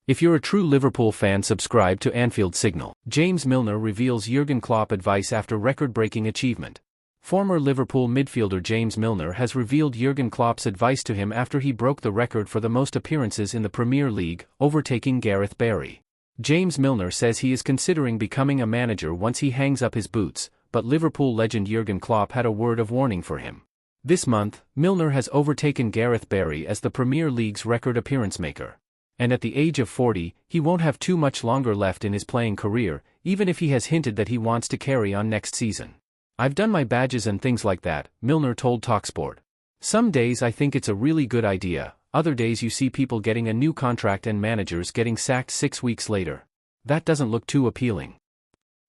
If you're a true Liverpool fan, subscribe to Anfield Signal. James Milner reveals Jurgen Klopp advice after record-breaking achievement. Former Liverpool midfielder James Milner has revealed Jurgen Klopp's advice to him after he broke the record for the most appearances in the Premier League, overtaking Gareth Barry. James Milner says he is considering becoming a manager once he hangs up his boots, but Liverpool legend Jurgen Klopp had a word of warning for him. This month, Milner has overtaken Gareth Barry as the Premier League's record appearance maker. And at the age of 40, he won't have too much longer left in his playing career, even if he has hinted that he wants to carry on next season. "I've done my badges and things like that," Milner told TalkSport. "Some days I think it's a really good idea, other days you see people getting a new contract and managers getting sacked 6 weeks later. That doesn't look too appealing.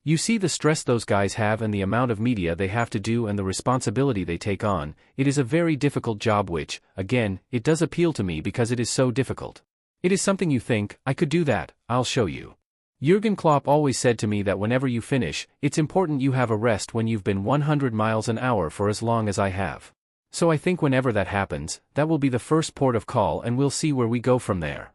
You see the stress those guys have and the amount of media they have to do and the responsibility they take on. It is a very difficult job which, again, it does appeal to me because it is so difficult. It is something you think, I could do that, I'll show you." Jurgen Klopp always said to me that whenever you finish, it's important you have a rest when you've been 100 miles an hour for as long as I have. So I think whenever that happens, that will be the first port of call and we'll see where we go from there.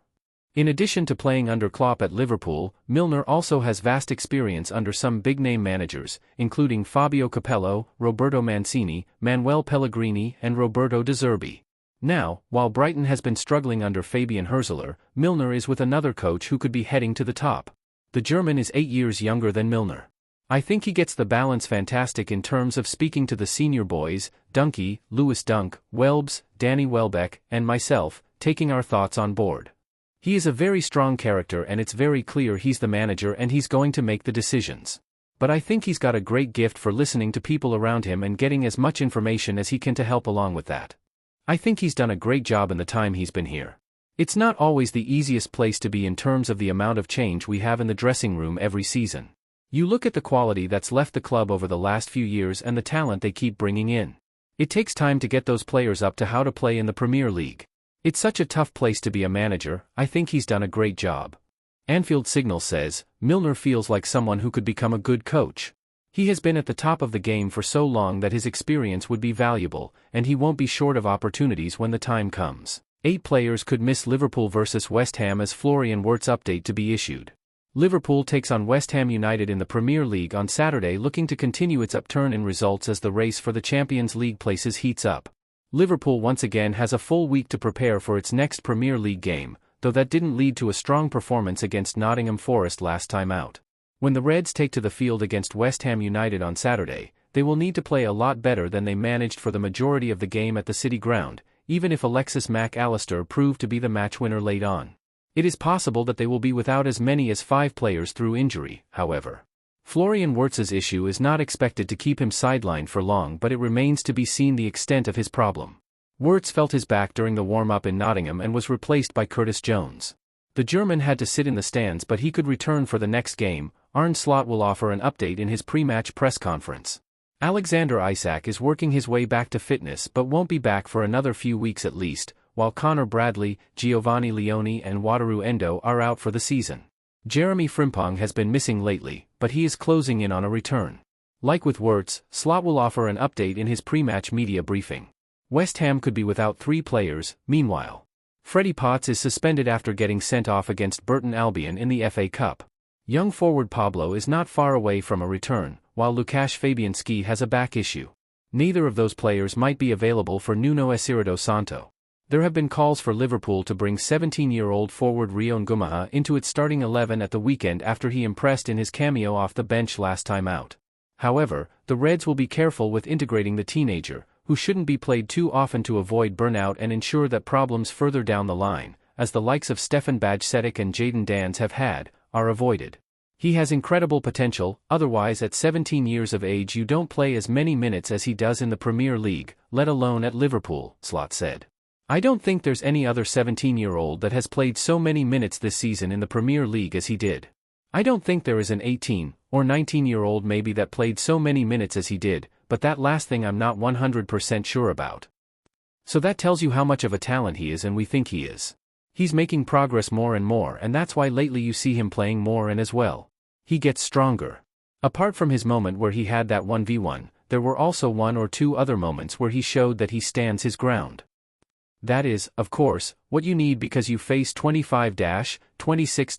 In addition to playing under Klopp at Liverpool, Milner also has vast experience under some big-name managers, including Fabio Capello, Roberto Mancini, Manuel Pellegrini and Roberto De Zerbi. Now, while Brighton has been struggling under Fabian Hürzeler, Milner is with another coach who could be heading to the top. The German is 8 years younger than Milner. "I think he gets the balance fantastic in terms of speaking to the senior boys, Dunkey, Lewis Dunk, Welbs, Danny Welbeck, and myself, taking our thoughts on board. He is a very strong character and it's very clear he's the manager and he's going to make the decisions. But I think he's got a great gift for listening to people around him and getting as much information as he can to help along with that. I think he's done a great job in the time he's been here. It's not always the easiest place to be in terms of the amount of change we have in the dressing room every season. You look at the quality that's left the club over the last few years and the talent they keep bringing in. It takes time to get those players up to how to play in the Premier League. It's such a tough place to be a manager. I think he's done a great job." Anfield Signal says, Milner feels like someone who could become a good coach. He has been at the top of the game for so long that his experience would be valuable, and he won't be short of opportunities when the time comes. 8 players could miss Liverpool vs West Ham as Florian Wirtz update to be issued. Liverpool takes on West Ham United in the Premier League on Saturday, looking to continue its upturn in results as the race for the Champions League places heats up. Liverpool once again has a full week to prepare for its next Premier League game, though that didn't lead to a strong performance against Nottingham Forest last time out. When the Reds take to the field against West Ham United on Saturday, they will need to play a lot better than they managed for the majority of the game at the City Ground, even if Alexis Mac Allister proved to be the match winner late on. It is possible that they will be without as many as 5 players through injury, however. Florian Wirtz's issue is not expected to keep him sidelined for long, but it remains to be seen the extent of his problem. Wirtz felt his back during the warm-up in Nottingham and was replaced by Curtis Jones. The German had to sit in the stands, but he could return for the next game. Arne Slot will offer an update in his pre-match press conference. Alexander Isak is working his way back to fitness but won't be back for another few weeks at least, while Connor Bradley, Giovanni Leone and Wataru Endo are out for the season. Jeremy Frimpong has been missing lately, but he is closing in on a return. Like with Wirtz, Slot will offer an update in his pre-match media briefing. West Ham could be without 3 players, meanwhile. Freddie Potts is suspended after getting sent off against Burton Albion in the FA Cup. Young forward Pablo is not far away from a return, while Łukasz Fabianski has a back issue. Neither of those players might be available for Nuno Espirito Santo. There have been calls for Liverpool to bring 17-year-old forward Wirtz Ngumoha into its starting 11 at the weekend after he impressed in his cameo off the bench last time out. However, the Reds will be careful with integrating the teenager, who shouldn't be played too often to avoid burnout and ensure that problems further down the line, as the likes of Stefan Bajcetic and Jadon Danns have had, are avoided. He has incredible potential, otherwise at 17 years of age you don't play as many minutes as he does in the Premier League, let alone at Liverpool, Slot said. "I don't think there's any other 17-year-old that has played so many minutes this season in the Premier League as he did. I don't think there is an 18 or 19-year-old maybe that played so many minutes as he did, but that last thing I'm not 100% sure about." So that tells you how much of a talent he is, and we think he is. He's making progress more and more, and that's why lately you see him playing more and as well. He gets stronger. Apart from his moment where he had that 1v1, there were also 1 or 2 other moments where he showed that he stands his ground. That is, of course, what you need because you face 25, 26,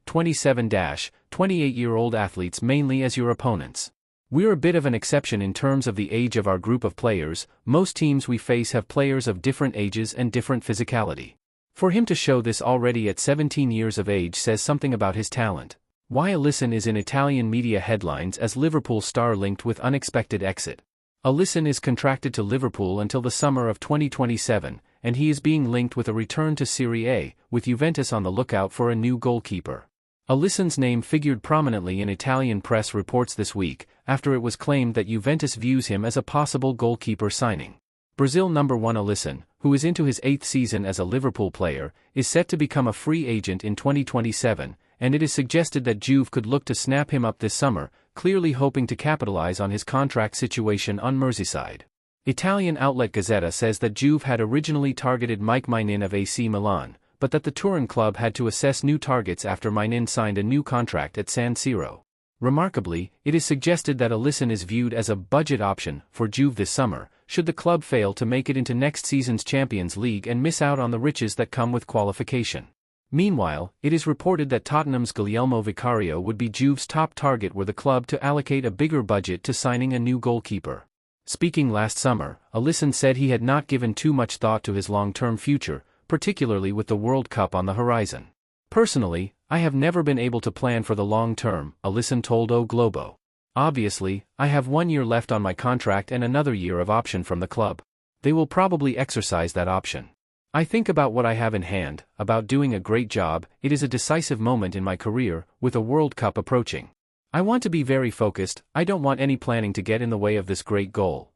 27, 28-year-old athletes mainly as your opponents. We're a bit of an exception in terms of the age of our group of players. Most teams we face have players of different ages and different physicality. For him to show this already at 17 years of age says something about his talent. Why Alisson is in Italian media headlines as Liverpool star linked with unexpected exit. Alisson is contracted to Liverpool until the summer of 2027, and he is being linked with a return to Serie A, with Juventus on the lookout for a new goalkeeper. Alisson's name figured prominently in Italian press reports this week, after it was claimed that Juventus views him as a possible goalkeeper signing. Brazil number 1 Alisson, who is into his 8th season as a Liverpool player, is set to become a free agent in 2027, and it is suggested that Juve could look to snap him up this summer, clearly hoping to capitalize on his contract situation on Merseyside. Italian outlet Gazzetta says that Juve had originally targeted Mike Maignan of AC Milan, but that the Turin club had to assess new targets after Maignan signed a new contract at San Siro. Remarkably, it is suggested that Alisson is viewed as a budget option for Juve this summer, should the club fail to make it into next season's Champions League and miss out on the riches that come with qualification. Meanwhile, it is reported that Tottenham's Guglielmo Vicario would be Juve's top target were the club to allocate a bigger budget to signing a new goalkeeper. Speaking last summer, Alisson said he had not given too much thought to his long-term future, particularly with the World Cup on the horizon. Personally, I have never been able to plan for the long term, Alisson told O Globo. Obviously, I have 1 year left on my contract and another year of option from the club. They will probably exercise that option. I think about what I have in hand, about doing a great job. It is a decisive moment in my career, with a World Cup approaching. I want to be very focused. I don't want any planning to get in the way of this great goal.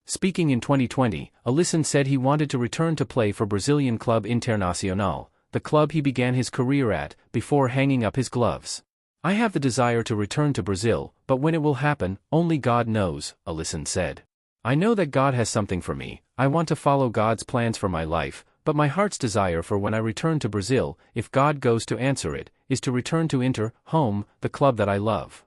Speaking in 2020, Alisson said he wanted to return to play for Brazilian club Internacional, the club he began his career at, before hanging up his gloves. I have the desire to return to Brazil, but when it will happen, only God knows, Alisson said. I know that God has something for me. I want to follow God's plans for my life, but my heart's desire for when I return to Brazil, if God goes to answer it, is to return to Inter, home, the club that I love.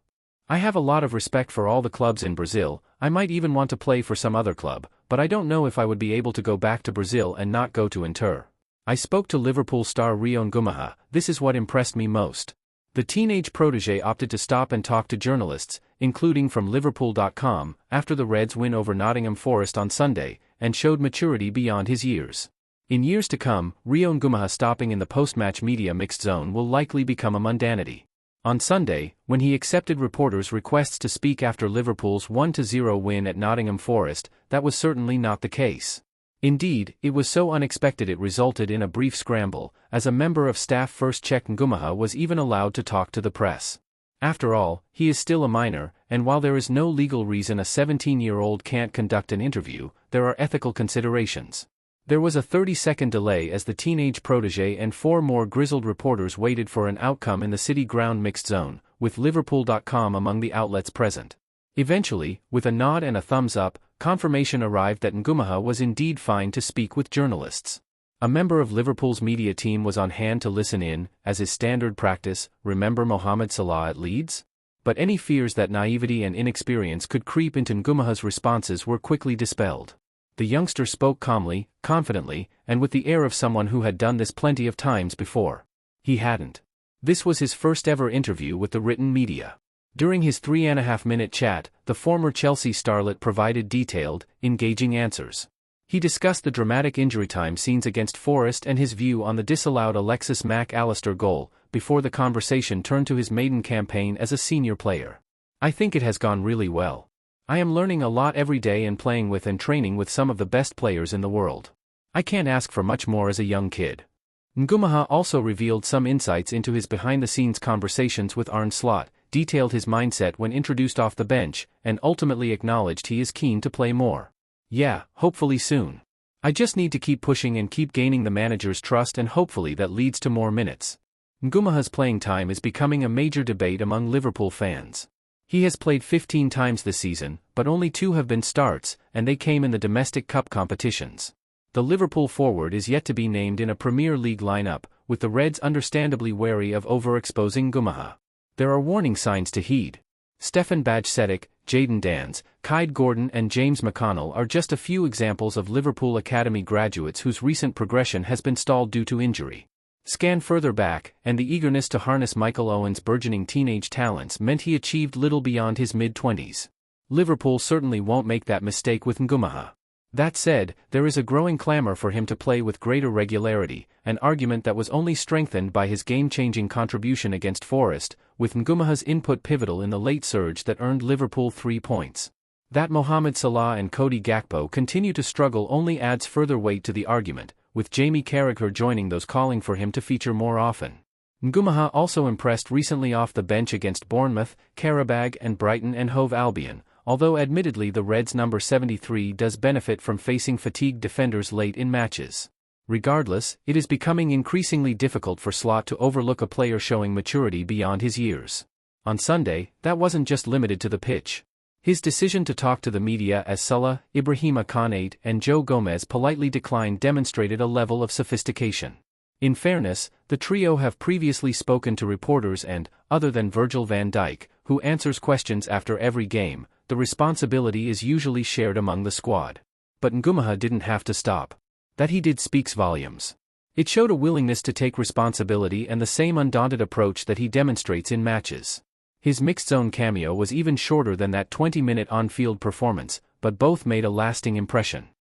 I have a lot of respect for all the clubs in Brazil. I might even want to play for some other club, but I don't know if I would be able to go back to Brazil and not go to Inter. I spoke to Liverpool star Wirtz Ngumoha. This is what impressed me most. The teenage protege opted to stop and talk to journalists, including from Liverpool.com, after the Reds' win over Nottingham Forest on Sunday, and showed maturity beyond his years. In years to come, Wirtz Ngumoha stopping in the post-match media mixed zone will likely become a mundanity. On Sunday, when he accepted reporters' requests to speak after Liverpool's 1-0 win at Nottingham Forest, that was certainly not the case. Indeed, it was so unexpected it resulted in a brief scramble, as a member of staff first checked Ngumoha was even allowed to talk to the press. After all, he is still a minor, and while there is no legal reason a 17-year-old can't conduct an interview, there are ethical considerations. There was a 30-second delay as the teenage protege and 4 more grizzled reporters waited for an outcome in the City Ground mixed zone, with Liverpool.com among the outlets present. Eventually, with a nod and a thumbs up, confirmation arrived that Ngumoha was indeed fine to speak with journalists. A member of Liverpool's media team was on hand to listen in, as is standard practice. Remember Mohamed Salah at Leeds? But any fears that naivety and inexperience could creep into Ngumoha's responses were quickly dispelled. The youngster spoke calmly, confidently, and with the air of someone who had done this plenty of times before. He hadn't. This was his first ever interview with the written media. During his 3.5-minute chat, the former Chelsea starlet provided detailed, engaging answers. He discussed the dramatic injury time scenes against Forest and his view on the disallowed Alexis Mac Allister goal, before the conversation turned to his maiden campaign as a senior player. I think it has gone really well. I am learning a lot every day and playing with and training with some of the best players in the world. I can't ask for much more as a young kid. Ngumoha also revealed some insights into his behind-the-scenes conversations with Arne Slot, detailed his mindset when introduced off the bench, and ultimately acknowledged he is keen to play more. Yeah, hopefully soon. I just need to keep pushing and keep gaining the manager's trust, and hopefully that leads to more minutes. Ngumoha's playing time is becoming a major debate among Liverpool fans. He has played 15 times this season, but only 2 have been starts, and they came in the domestic cup competitions. The Liverpool forward is yet to be named in a Premier League lineup, with the Reds understandably wary of overexposing Ngumoha. There are warning signs to heed. Stefan Bajcetic, Jayden Danns, Kyde Gordon and James McConnell are just a few examples of Liverpool Academy graduates whose recent progression has been stalled due to injury. Scan further back, and the eagerness to harness Michael Owen's burgeoning teenage talents meant he achieved little beyond his mid-20s. Liverpool certainly won't make that mistake with Ngumoha. That said, there is a growing clamor for him to play with greater regularity, an argument that was only strengthened by his game-changing contribution against Forest, with Ngumoha's input pivotal in the late surge that earned Liverpool 3 points. That Mohamed Salah and Cody Gakpo continue to struggle only adds further weight to the argument, with Jamie Carragher joining those calling for him to feature more often. Ngumoha also impressed recently off the bench against Bournemouth, Qarabag and Brighton and Hove Albion, although admittedly the Reds' number 73 does benefit from facing fatigued defenders late in matches. Regardless, it is becoming increasingly difficult for Slot to overlook a player showing maturity beyond his years. On Sunday, that wasn't just limited to the pitch. His decision to talk to the media as Salah, Ibrahima Konate and Joe Gomez politely declined demonstrated a level of sophistication. In fairness, the trio have previously spoken to reporters and, other than Virgil van Dijk, who answers questions after every game, the responsibility is usually shared among the squad. But Ngumoha didn't have to stop. That he did speaks volumes. It showed a willingness to take responsibility and the same undaunted approach that he demonstrates in matches. His mixed-zone cameo was even shorter than that 20-minute on-field performance, but both made a lasting impression.